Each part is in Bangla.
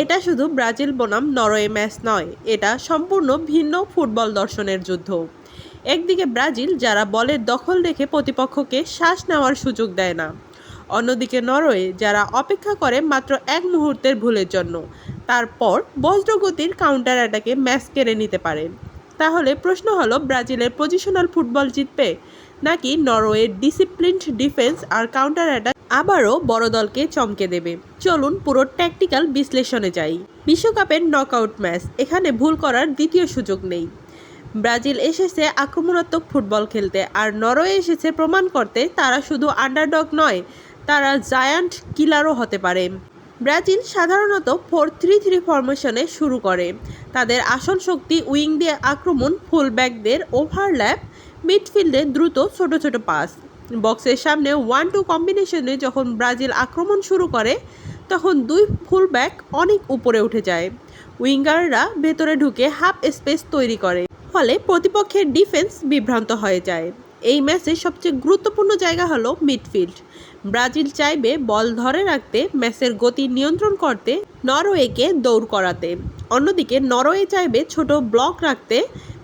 এটা শুধু ব্রাজিল বনাম নরওয়ে ম্যাচ নয়, এটা সম্পূর্ণ ভিন্ন ফুটবল দর্শনের যুদ্ধ। একদিকে ব্রাজিল, যারা বলের দখল রেখে প্রতিপক্ষকে শ্বাস নেওয়ার সুযোগ দেয় না। অন্যদিকে নরওয়ে, যারা অপেক্ষা করে মাত্র এক মুহূর্তের ভুলের জন্য, তারপর বজ্রগতির কাউন্টার অ্যাটাকে ম্যাচ কেড়ে নিতে পারে। তাহলে প্রশ্ন হলো, ব্রাজিলের পজিশনাল ফুটবল জিতবে, নাকি নরওয়ের ডিসিপ্লিনড ডিফেন্স আর কাউন্টার অ্যাটাক আবারও বড় দলকে চমকে দেবে? চলুন পুরো ট্যাকটিক্যাল বিশ্লেষণে যাই। বিশ্বকাপের নকআউট ম্যাচ, এখানে ভুল করার দ্বিতীয় সুযোগ নেই। ব্রাজিল এসেছে আক্রমণাত্মক ফুটবল খেলতে, আর নরওয়ে এসেছে প্রমাণ করতে তারা শুধু আন্ডারডগ নয়, তারা জায়ান্ট কিলারও হতে পারে। ব্রাজিল সাধারণত 4-3-3 ফরমেশনে শুরু করে। তাদের আসল শক্তি উইং দিয়ে আক্রমণ, ফুলব্যাকদের ওভারল্যাপ, মিডফিল্ডে দ্রুত ছোট ছোট পাস। বক্সের সামনে 1-2 কম্বিনেশনে যখন ব্রাজিল আক্রমণ শুরু করে, তখন দুই ফুলব্যাক অনেক উপরে উঠে যায়। উইঙ্গাররা ভেতরে ঢুকে হাফ স্পেস তৈরি করে, ফলে প্রতিপক্ষের ডিফেন্স বিভ্রান্ত হয়ে যায়। এই ম্যাচের সবচেয়ে গুরুত্বপূর্ণ জায়গা হলো মিডফিল্ড। ব্রাজিল চাইবে বল ধরে রাখতে, ম্যাচের গতি নিয়ন্ত্রণ করতে, নরওয়েকে দৌড় করাতে। অন্যদিকে নরওয়ে চাইবে ছোট ব্লক রাখতে,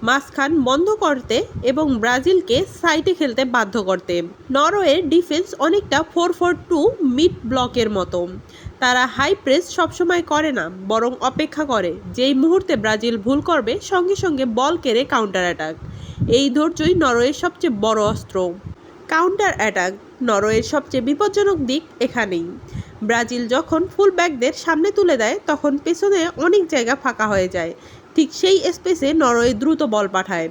মাঝখান বন্ধ করতে এবং ব্রাজিলকে সাইডে খেলতে বাধ্য করতে। নরওয়ের ডিফেন্স অনেকটা 4-4-2 মিড ব্লকের মতো। তারা হাই প্রেস সবসময় করে না, বরং অপেক্ষা করে যেই মুহূর্তে ব্রাজিল ভুল করবে সঙ্গে সঙ্গে বল কেড়ে কাউন্টার অ্যাটাক। এই ধৈর্যই নরওয়ের সবচেয়ে বড় অস্ত্র। কাউন্টার অ্যাটাক নরওয়ের সবচেয়ে বিপজ্জনক দিক এখানেই। ব্রাজিল যখন ফুলব্যাকদের সামনে তুলে দেয়, তখন পেছনে অনেক জায়গা ফাঁকা হয়ে যায়। ঠিক সেই স্পেসে নরওয়ে দ্রুত বল পাঠায়।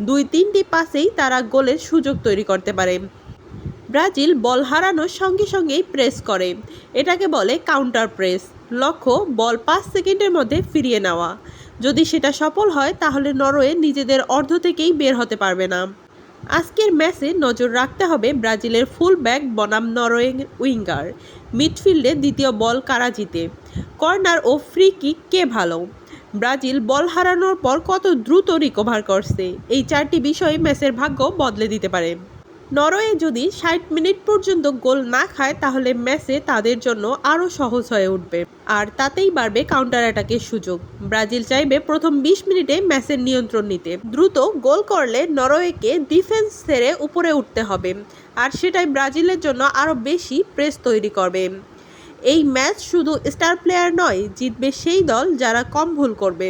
2-3টি পাসেই তারা গোলের সুযোগ তৈরি করতে পারে। ব্রাজিল বল হারানোর সঙ্গে সঙ্গেই প্রেস করে, এটাকে বলে কাউন্টার প্রেস। লক্ষ্য বল 5 সেকেন্ডের মধ্যে ফিরিয়ে নেওয়া। যদি সেটা সফল হয়, তাহলে নরওয়ে নিজেদের অর্ধ থেকেই বের হতে পারবে না। আজকের ম্যাচে নজর রাখতে হবে ব্রাজিলের ফুল ব্যাক বনাম নরওয়ে উইঙ্গার। মিডফিল্ডে দ্বিতীয় বল কারা জিতে, কর্নার ও ফ্রি কিক কে ভালো, ব্রাজিল বল হারানোর পর কত দ্রুত রিকভার করছে, এই 4টি বিষয় ম্যাচের ভাগ্য বদলে দিতে পারে। নরওয়ে যদি 60 মিনিট পর্যন্ত গোল না খায়, তাহলে ম্যাচে তাদের জন্য আরও সহজ হয়ে উঠবে, আর তাতেই বাড়বে কাউন্টার অ্যাটাকের সুযোগ। ব্রাজিল চাইবে প্রথম 20 মিনিটে ম্যাচের নিয়ন্ত্রণ নিতে। দ্রুত গোল করলে নরওয়েকে ডিফেন্স ছেড়ে উপরে উঠতে হবে, আর সেটাই ব্রাজিলের জন্য আরও বেশি প্রেস তৈরি করবে। এই ম্যাচ শুধু স্টার প্লেয়ার নয়, জিতবে সেই দল যারা কম ভুল করবে,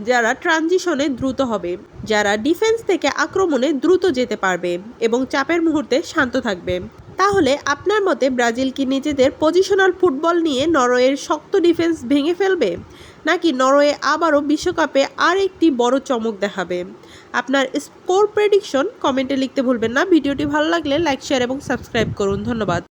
যারা ট্রানজিশনে দ্রুত হবে, যারা ডিফেন্স থেকে আক্রমণে দ্রুত যেতে পারবে এবং চাপের মুহূর্তে শান্ত থাকবে। তাহলে আপনার মতে ব্রাজিল কি নিজেদের পজিশনাল ফুটবল নিয়ে নরওয়ের শক্ত ডিফেন্স ভেঙে ফেলবে, নাকি নরওয়ে আবারও বিশ্বকাপে আর একটি বড় চমক দেখাবে? আপনার স্কোর প্রেডিকশন কমেন্টে লিখতে ভুলবেন না। ভিডিওটি ভালো লাগলে লাইক, শেয়ার এবং সাবস্ক্রাইব করুন। ধন্যবাদ।